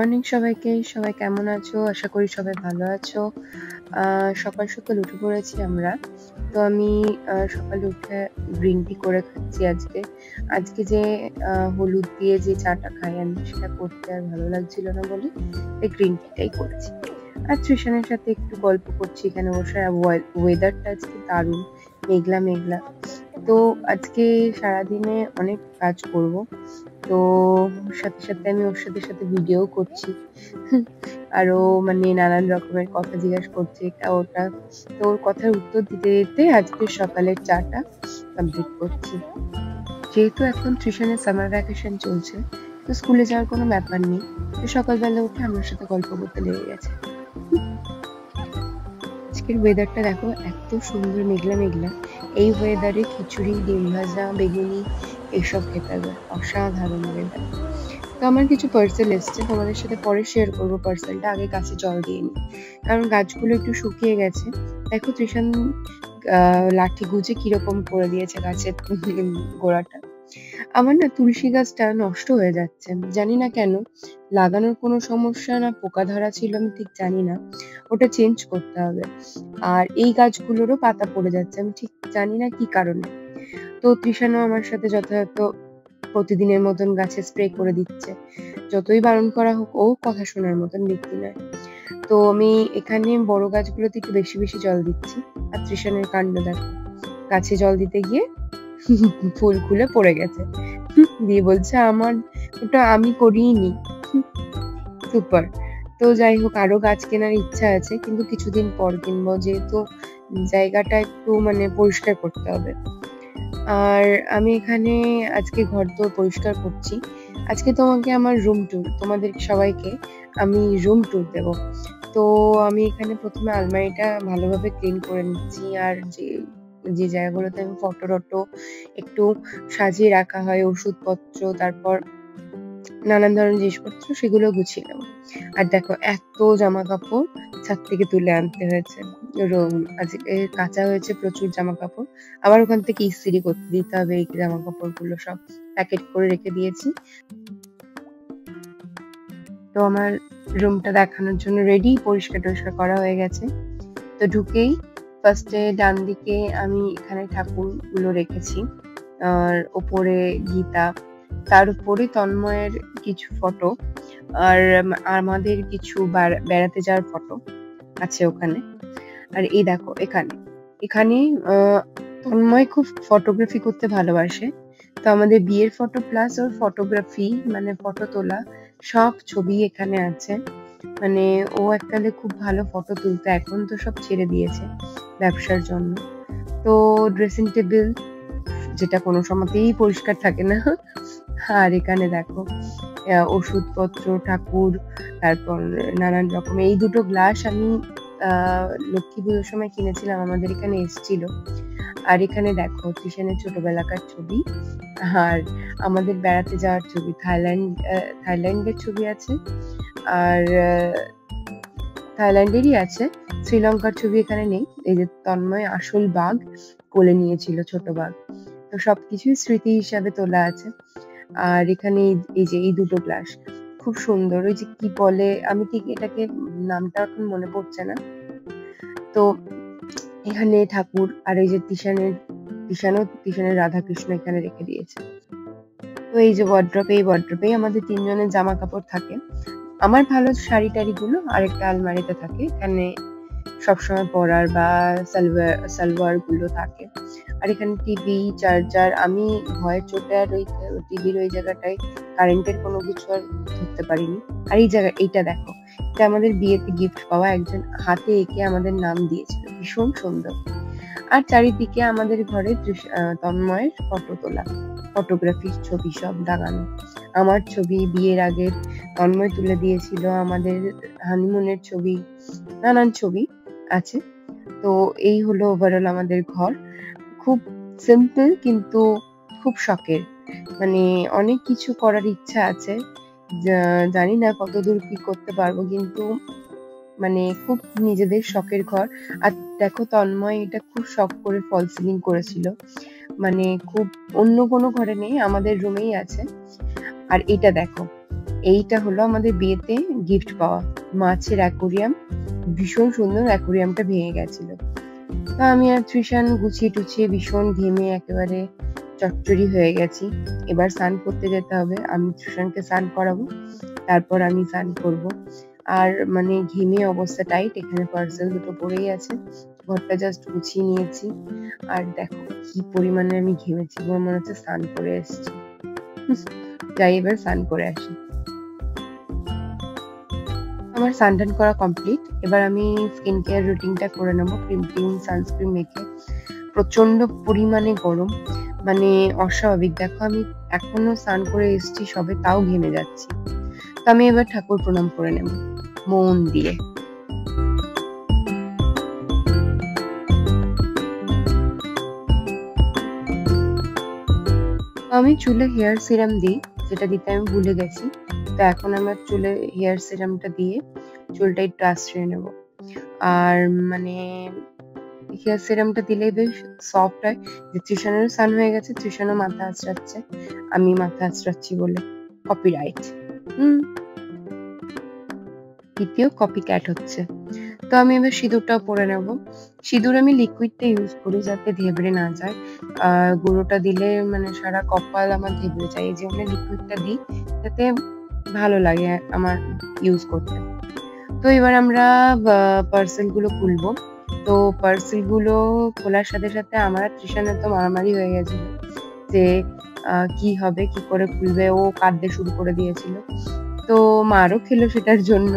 Morning সবাইকে। সবাই কেমন আছো? আশা করি সবাই ভালো আছো। সকাল সকাল উঠে পড়েছি আমরা। তো আমি সকালে উঠে গ্রিন টি করে খাচ্ছি আজকে। আজকে যে হলুদ দিয়ে যে চাটা খাই আমি সেটা করতে আর ভালো লাগছিল না বলে এই গ্রিন টিটাই করেছি। আর ট্রিশানের সাথে একটু গল্প করছি এখানে বসে। ওয়েদারটা আজকে দারুণ, মেঘলা মেঘলা। তো আজকে সারাদিনে অনেক কাজ করব। তো সাথে সাথে আমি ওর সাথে সাথে ভিডিও করছি। আরো মানে নানান রকমের কথা জিজ্ঞাসা করছে এটা ওটা। তো ওর কথার উত্তর দিতে দিতে আজকে সকালের চাটা কমপ্লিট করছি। যেহেতু এখন ট্রিশনের সামার ভ্যাকেশন চলছে, তো স্কুলে যাওয়ার কোনো ব্যাপার নেই। তো সকালবেলা উঠে আমার সাথে গল্প করতে লেগে গেছে। আজকের ওয়েদারটা দেখো, এত সুন্দর মেঘলা মেঘলা। এই ওয়েদারে খিচুড়ি, ডিম ভাজা, বেগুনি এসব খেতে হবে। অসাধারণ ওয়েদার। তো আমার কিছু পার্সেল এসছে, তোমাদের সাথে পরে শেয়ার করবো পার্সেলটা। আগে গাছে জল দিয়ে নি, কারণ গাছগুলো একটু শুকিয়ে গেছে। দেখো তৃষান লাঠি গুজে কিরকম করে দিয়েছে গাছের গোড়াটা। আমার না তুলসী গাছটা নষ্ট হয়ে যাচ্ছে, জানি না কেন। লাগানোর কোনো সমস্যা না পোকা ধরা ছিল, আমি ঠিক জানি না। ওটা চেঞ্জ করতে হবে। আর এই গাছগুলোরও পাতা পড়ে যাচ্ছে, আমি ঠিক জানি না কি কারণে। তো তৃষানও আমার সাথে যথাযথ প্রতিদিনের মতন গাছে স্প্রে করে দিচ্ছে। যতই বারণ করা হোক, ও কথা শোনার মতন ব্যক্তি নয়। তো আমি এখানে বড় গাছগুলোতে একটু বেশি বেশি জল দিচ্ছি। আর তৃষানের কাণ্ড দেখো, গাছে জল দিতে গিয়ে ফুল খুলে পড়ে গেছে। দিয়ে বলছে আমার ওটা আমি করিনি। সুপার। তো যাই হোক, আরো গাছ কেনার ইচ্ছা আছে, কিন্তু কিছুদিন পর কিনবো, যেহেতু জায়গাটা একটু মানে পরিষ্কার করতে হবে। আর আমি এখানে আজকে ঘরদোর পরিষ্কার করছি। আজকে তোমাকে আমার রুম ট্যুর, তোমাদের সবাইকে আমি রুম ট্যুর দেবো। তো আমি এখানে প্রথমে আলমারিটা ভালোভাবে ক্লিন করে নিচ্ছি। আর যে যে জায়গাগুলোতে আমি ফটো টটো একটু সাজিয়ে রাখা হয়, ওষুধপত্র, তারপর নানান ধরনের জিনিসপত্র, সেগুলো গুছিয়ে নেবো। আর দেখো, এত জামা কাপড় ছাদ থেকে তুলে আনতে হয়েছে। আজকে কাঁচা হয়েছে প্রচুর জামা কাপড়। আবার ওখান থেকে ইস্ত্রি করতে দিতে হবে। এই জামা কাপড় গুলো সব প্যাকেট করে রেখে দিয়েছি। তো আমার রুমটা দেখানোর জন্য রেডি, পরিষ্কার টরিষ্কার করা হয়ে গেছে। তো ঢুকেই ফার্স্টে ডান দিকে আমি এখানে ঠাকুর গুলো রেখেছি। আর ওপরে গীতা, তার উপরে তন্ময়ের কিছু ফটো, আর আমাদের কিছু বেড়াতে যাওয়ার ফটো আছে ওখানে। আর এই দেখো, এখানে এখানে তন্ময় খুব ফটোগ্রাফি করতে ভালোবাসে। তো আমাদের বিয়ের ফটো প্লাস ওর ফটোগ্রাফি মানে ফটো তোলা সব ছবি এখানে আছে। মানে ও এককালে খুব ভালো ফটো তুলতো, এখন তো সব ছেড়ে দিয়েছে ব্যবসার জন্য। তো ড্রেসিং টেবিল, যেটা কোনো সময়তেই পরিষ্কার থাকে না। আর এখানে দেখো ওষুধপত্র, ঠাকুর, তারপর নানান রকম। এই দুটো গ্লাস আমি লক্ষ্মী পুজোর সময় কিনেছিলাম, আমাদের এখানে এসেছিল। আর এখানে দেখো তৃষানের ছোটবেলাকার ছবি, আর আমাদের বেড়াতে যাওয়ার ছবি। থাইল্যান্ডের ছবি আছে, আর থাইল্যান্ডেরই আছে, শ্রীলঙ্কার ছবি এখানে নেই। এই যে তন্ময় আসল বাঘ কোলে নিয়েছিল, ছোট বাঘ। তো সবকিছুই স্মৃতি হিসাবে তোলা আছে। আর এখানে এই যে এই দুটো গ্লাস খুব সুন্দর, ওই যে কি বলে, আমি ঠিক এটাকে নামটা এখন মনে পড়ছে না। তো এখানে ঠাকুর, আর এই যে তিশানের রাধাকৃষ্ণ এখানে রেখে দিয়েছে। তো এই যে ওয়ার্ড্রপ, এই ওয়ার্ড্রপেই আমাদের তিনজনের জামা কাপড় থাকে। আমার ভালো শাড়ি টাড়ি গুলো আরেকটা আলমারিতে থাকে, এখানে সবসময় পরার বা সালোয়ার গুলো থাকে। আর এখানে টিভি, চার্জার, আমি ভয়ের চোটে আর ওই টিভির ওই জায়গাটায় কারেন্টের কোনো কিছু আর ধরতে পারিনি। আর এই জায়গা, এইটা দেখো, এটা আমাদের বিয়েতে গিফট পাওয়া, একজন হাতে এঁকে আমাদের নাম দিয়েছিল, ভীষণ সুন্দর। আর চারিদিকে আমাদের ঘরে তন্ময়ের ফটো তোলা, ফটোগ্রাফির ছবি সব লাগানো। আমার ছবি, বিয়ের আগের তন্ময় তুলে দিয়েছিল, আমাদের হানিমুনের ছবি, নানান ছবি আছে। তো এই হলো ওভারঅল আমাদের ঘর। খুব সিম্পল কিন্তু খুব শখের। মানে অনেক কিছু করার ইচ্ছা আছে, জানি না কতদূর কি করতে পারবো, কিন্তু মানে খুব নিজেদের শখের ঘর। আর দেখো, তন্ময় এটা খুব শখ করে ফল সিলিং করেছিল, মানে খুব অন্য কোনো ঘরে নেই, আমাদের রুমেই আছে। আর এটা দেখো, এইটা হলো আমাদের বিয়েতে গিফট পাওয়া মাছের অ্যাকোরিয়াম। ভীষণ সুন্দর, অ্যাকোরিয়ামটা ভেঙে গেছিল। তো আমি আর তৃষান গুছিয়ে টুছিয়ে ভীষণ ঘেমে একেবারে চচ্চড়ি হয়ে গেছি। এবার স্নান করতে যেতে হবে, আমি তৃষানকে স্নান করাবো, তারপর আমি স্নান করব। আর মানে ঘেমে অবস্থা টাইট, এখানে পার্সেল দুটো পড়েই আছে, ঘরটা জাস্ট গুছিয়ে নিয়েছি। আর দেখো কি পরিমাণে আমি ঘেমেছি, আমার মনে হচ্ছে স্নান করে এসেছি। যাই এবার স্নান করে আসি। আমার স্নান করা কমপ্লিট। এবার আমি স্কিন কেয়ার রুটিনটা করে নেবো, ক্রিম টিম সানস্ক্রিন মেখে। প্রচন্ড পরিমাণে গরম, মানে অস্বাভাবিক। দেখো আমি এখনো স্নান করে এসেছি সবে, তাও ঘেমে যাচ্ছি। তো আমি এবার ঠাকুর প্রণাম করে নেব মন দিয়ে। আমি চুলে হেয়ার সিরাম দিই, যেটা দিতে আমি ভুলে গেছি। তো এখন আমার চুলে হেয়ার সিরামটা দিয়ে চুলটা একটু আশ্রয় নেব। আর মানে হেয়ার সিরামটা দিলে বেশ সফট হয়। যে তৃষানেরও স্নান হয়ে গেছে, তৃষানও মাথা আঁচড়াচ্ছে, আমি মাথা আঁচড়াচ্ছি বলে কপিরাইট। দ্বিতীয় কপি ক্যাট হচ্ছে। তো আমি এবার সিঁদুরটাও পরে নেব। সিঁদুর আমি লিকুইডটা ইউজ করি যাতে ধেবড়ে না যায়। গুঁড়োটা দিলে মানে সারা কপাল আমার ধেবড়ে যায়, এই জন্য লিকুইডটা দিই, যাতে ভালো লাগে আমার ইউজ করতে। তো এবার আমরা পার্সেল গুলো খুলবো। তো পার্সেল গুলো খোলার সাথে সাথে আমার আর তৃষানের তো মারামারি হয়ে গেছিল যে কি হবে, কি করে খুলবে, ও কাঁদতে শুরু করে দিয়েছিল। তো মারও খেলো সেটার জন্য।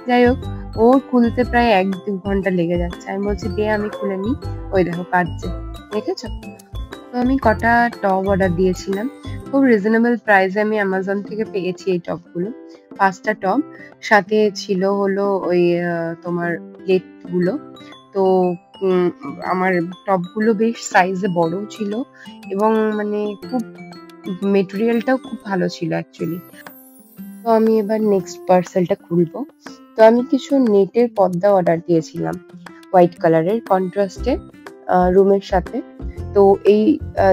যাই হোক, ওর খুলতে প্রায় ১-২ ঘন্টা লেগে যাচ্ছে। আমি বলছি দে আমি খুলে নিই, ওই দেখো কাঁদছে, দেখেছো? তো আমি কটা টব অর্ডার দিয়েছিলাম, খুব রিজনেবল প্রাইসে আমি অ্যামাজন থেকে পেয়েছি এই টবগুলো। ৫টা টব, সাথে ছিল হলো ওই তোমার প্লেট গুলো। তো আমার টবগুলো বেশ সাইজে বড় ছিল, এবং মানে খুব মেটেরিয়ালটাও খুব ভালো ছিল অ্যাকচুয়ালি। তো আমি এবার নেক্সট পার্সেলটা খুলবো। তো আমি কিছু নেটের পর্দা অর্ডার দিয়েছিলাম, হোয়াইট কালারের কন্ট্রাস্টে, রুমের সাথে। তো এই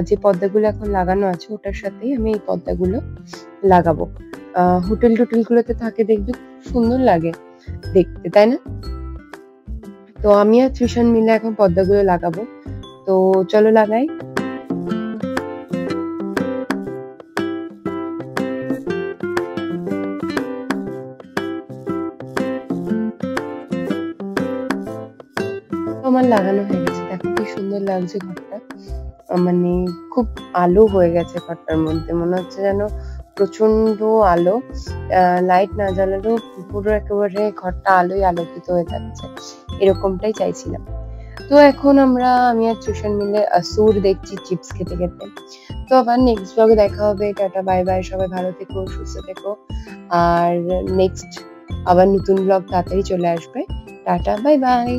যে পর্দাগুলো এখন লাগানো আছে ওটার সাথেই আমি এই পর্দাগুলো লাগাবো। হোটেল টোটেল গুলোতে থাকে দেখবে, খুব সুন্দর লাগে দেখতে, তাই না? তো আমি আর তৃষান মিলে এখন পর্দাগুলো লাগাবো। তো চলো লাগাই। আমার লাগানো হয়ে গেছে, দেখো কি সুন্দর লাগছে ঘরটা। মানে খুব আলো হয়ে গেছে ঘরটার মধ্যে, মনে হচ্ছে যেন প্রচন্ড আলো। লাইট না জ্বালালেও পুরো একেবারে ঘরটা আলোয় আলোকিত হয়ে যাচ্ছে, এরকমটাই চাইছিলাম। তো এখন আমি আর তৃষান মিলে আসুর দেখছি চিপস খেতে খেতে। তো আবার নেক্সট ব্লগে দেখা হবে। টাটা বাই বাই, সবাই ভালো থেকো, সুস্থ থেকো। আর নেক্সট আবার নতুন ব্লগ তাড়াতাড়ি চলে আসবে। Tata bye bye.